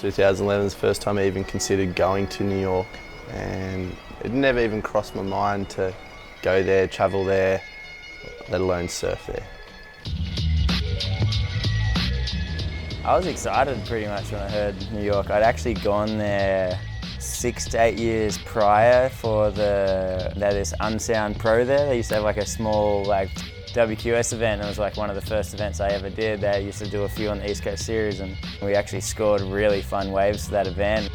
2011 is the first time I even considered going to New York, and it never even crossed my mind to go there, travel there, let alone surf there. I was excited pretty much when I heard New York. I'd actually gone there 6 to 8 years prior for this Unsound Pro there. They used to have like a small WQS event, and it was like one of the first events I ever did. They used to do a few on the East Coast Series, and we actually scored really fun waves for that event.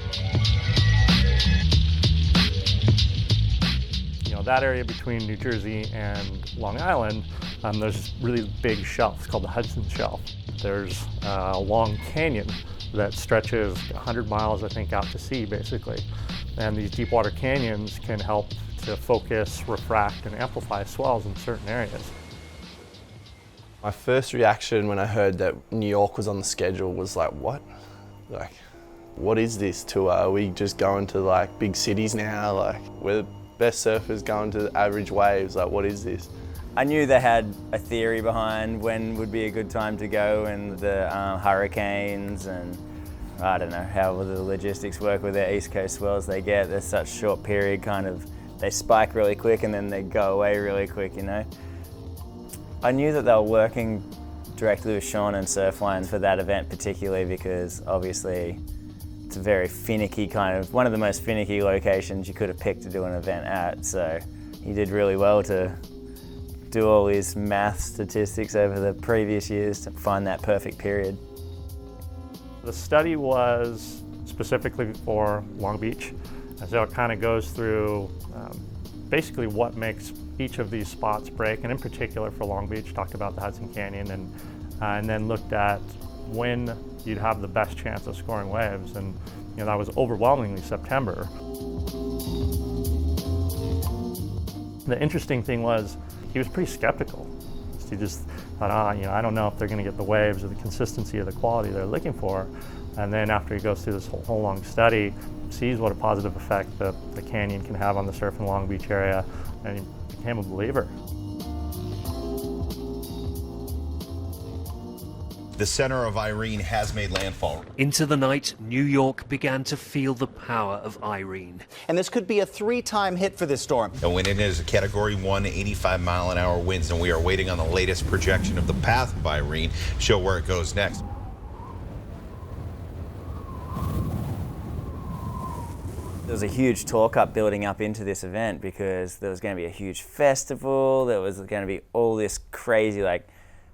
You know, that area between New Jersey and Long Island, there's this really big shelf. It's called the Hudson Shelf. There's a long canyon that stretches 100 miles, I think, out to sea, basically. And these deep water canyons can help to focus, refract, and amplify swells in certain areas. My first reaction when I heard that New York was on the schedule was like, what? Like, what is this tour? Are we just going to like big cities now? Like, we're the best surfers going to average waves. Like, what is this? I knew they had a theory behind when would be a good time to go, and the hurricanes, and I don't know how the logistics work with their East Coast swells they get. They're such short period, kind of, they spike really quick and then they go away really quick, you know. I knew that they were working directly with Sean and Surfline for that event particularly, because obviously it's a very finicky one of the most finicky locations you could have picked to do an event at. So he did really well to do all his math statistics over the previous years to find that perfect period. The study was specifically for Long Beach, and so it kind of goes through basically what makes each of these spots break, and in particular for Long Beach, talked about the Hudson Canyon, and then looked at when you'd have the best chance of scoring waves, and you know, that was overwhelmingly September. The interesting thing was, he was pretty skeptical. He just thought, you know, I don't know if they're going to get the waves or the consistency or the quality they're looking for. And then after he goes through this whole long study, sees what a positive effect the canyon can have on the surf in the Long Beach area, and he became a believer. The center of Irene has made landfall. Into the night, New York began to feel the power of Irene. And this could be a 3-time hit for this storm. The wind in is a Category 1, 85-mile-an-hour winds, and we are waiting on the latest projection of the path of Irene, show where it goes next. There was a huge talk up building up into this event, because there was going to be a huge festival, there was going to be all this crazy,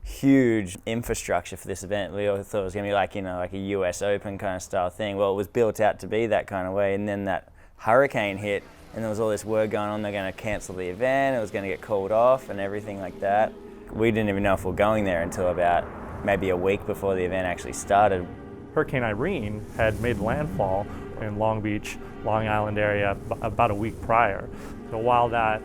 huge infrastructure for this event. We all thought it was going to be like a US Open kind of style thing. Well, it was built out to be that kind of way, and then that hurricane hit, and there was all this word going on, they're going to cancel the event, it was going to get called off and everything like that. We didn't even know if we were going there until about maybe a week before the event actually started. Hurricane Irene had made landfall in Long Beach, Long Island area about a week prior. So while that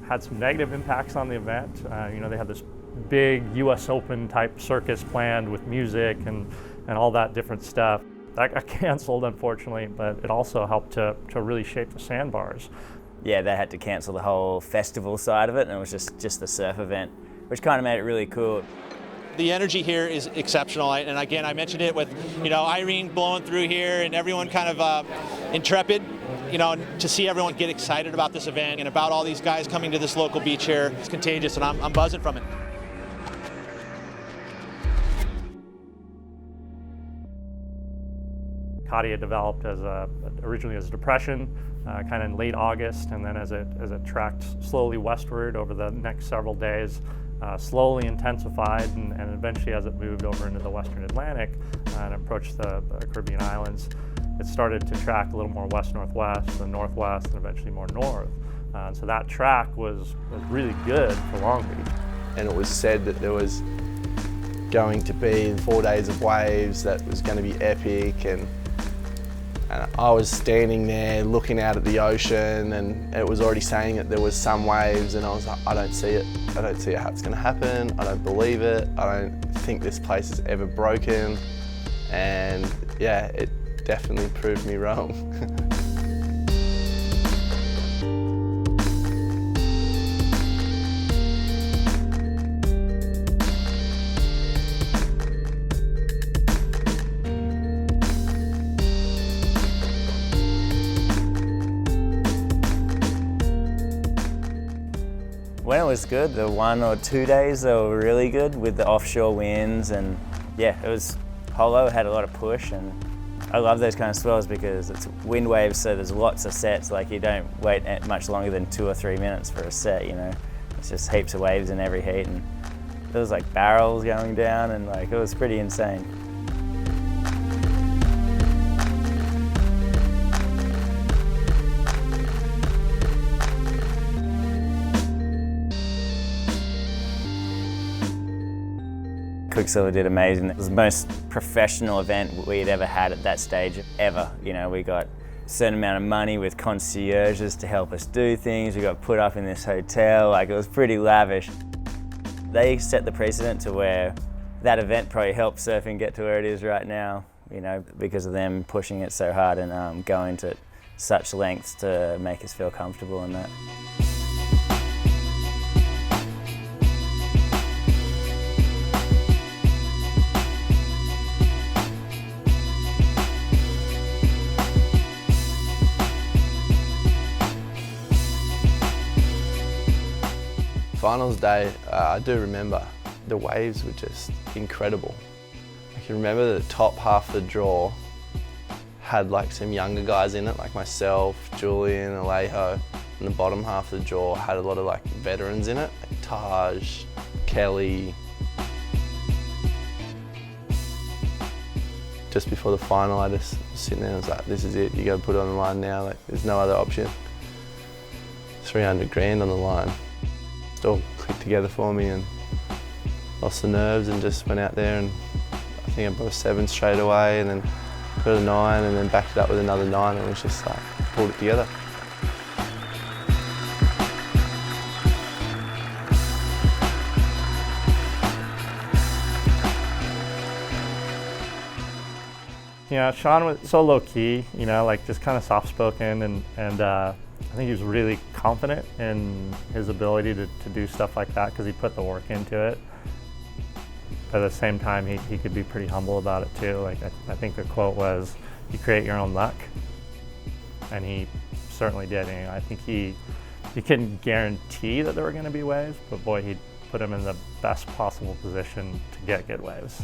had some negative impacts on the event, you know, they had this big US Open type circus planned with music and all that different stuff. That got canceled, unfortunately, but it also helped to really shape the sandbars. Yeah, they had to cancel the whole festival side of it, and it was just the surf event, which kind of made it really cool. The energy here is exceptional, and again, I mentioned it with, you know, Irene blowing through here and everyone kind of intrepid. You know, to see everyone get excited about this event and about all these guys coming to this local beach here, it's contagious, and I'm buzzing from it. Katia developed originally as a depression, kind of in late August, and then as it tracked slowly westward over the next several days, slowly intensified, and eventually as it moved over into the Western Atlantic and approached the Caribbean islands, it started to track a little more west-northwest, then northwest, and eventually more north. So that track was really good for Long Beach. And it was said that there was going to be 4 days of waves, that was going to be epic, and I was standing there looking out at the ocean, and it was already saying that there was some waves, and I was like, I don't see it. I don't see how it's going to happen. I don't believe it. I don't think this place is ever broken. And yeah, it definitely proved me wrong. was good. The 1 or 2 days they were really good with the offshore winds, and yeah, it was hollow, had a lot of push, and I love those kind of swells because it's wind waves, so there's lots of sets. Like you don't wait much longer than 2 or 3 minutes for a set, you know. It's just heaps of waves in every heat, and there was like barrels going down, and like it was pretty insane. Quiksilver did amazing. It was the most professional event we'd ever had at that stage, ever. You know, we got a certain amount of money with concierges to help us do things. We got put up in this hotel, like it was pretty lavish. They set the precedent to where that event probably helped surfing get to where it is right now, you know, because of them pushing it so hard and going to such lengths to make us feel comfortable in that. Finals day, I do remember the waves were just incredible. I can remember the top half of the draw had like some younger guys in it, like myself, Julian, Alejo, and the bottom half of the draw had a lot of like veterans in it, like Taj, Kelly. Just before the final, I just was sitting there and was like, this is it, you gotta put it on the line now, like there's no other option. 300 grand on the line. It all clicked together for me and lost the nerves and just went out there, and I think I put a 7 straight away and then put a 9 and then backed it up with another 9, and it was just like, pulled it together. Yeah, Sean was so low key, you know, like just kind of soft spoken, and I think he was really confident in his ability to do stuff like that because he put the work into it. But at the same time, he could be pretty humble about it too. Like I think the quote was, "You create your own luck," and he certainly did. And I think he couldn't guarantee that there were going to be waves, but boy, he put him in the best possible position to get good waves.